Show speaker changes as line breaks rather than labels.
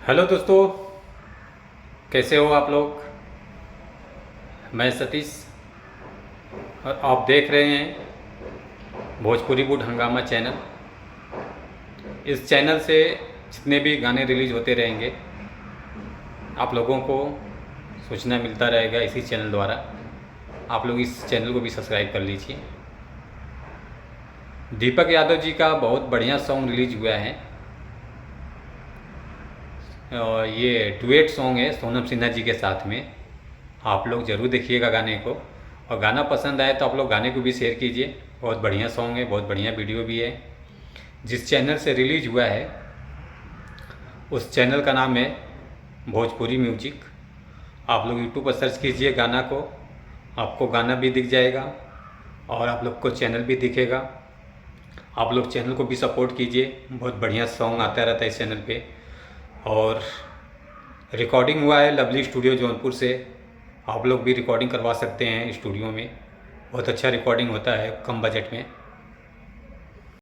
Hello दोस्तों, कैसे हो आप लोग। मैं सतीश और आप देख रहे हैं भोजपुरी वुड हंगामा चैनल। इस चैनल से जितने भी गाने रिलीज़ होते रहेंगे आप लोगों को सूचना मिलता रहेगा इसी चैनल द्वारा। आप लोग इस चैनल को भी सब्सक्राइब कर लीजिए। दीपक यादव जी का बहुत बढ़िया सॉन्ग रिलीज हुआ है और ये डुएट सॉन्ग है सोनम सिन्हा जी के साथ में। आप लोग ज़रूर देखिएगा गाने को, और गाना पसंद आए तो आप लोग गाने को भी शेयर कीजिए। बहुत बढ़िया सॉन्ग है, बहुत बढ़िया वीडियो भी है। जिस चैनल से रिलीज हुआ है उस चैनल का नाम है भोजपुरी म्यूजिक। आप लोग यूट्यूब पर सर्च कीजिए गाना को, आपको गाना भी दिख जाएगा और आप लोग को चैनल भी दिखेगा। आप लोग चैनल को भी सपोर्ट कीजिए, बहुत बढ़िया सॉन्ग आता रहता है इस चैनल पे। और रिकॉर्डिंग हुआ है लवली स्टूडियो जौनपुर से। आप लोग भी रिकॉर्डिंग करवा सकते हैं स्टूडियो में, बहुत अच्छा रिकॉर्डिंग होता है कम बजट में।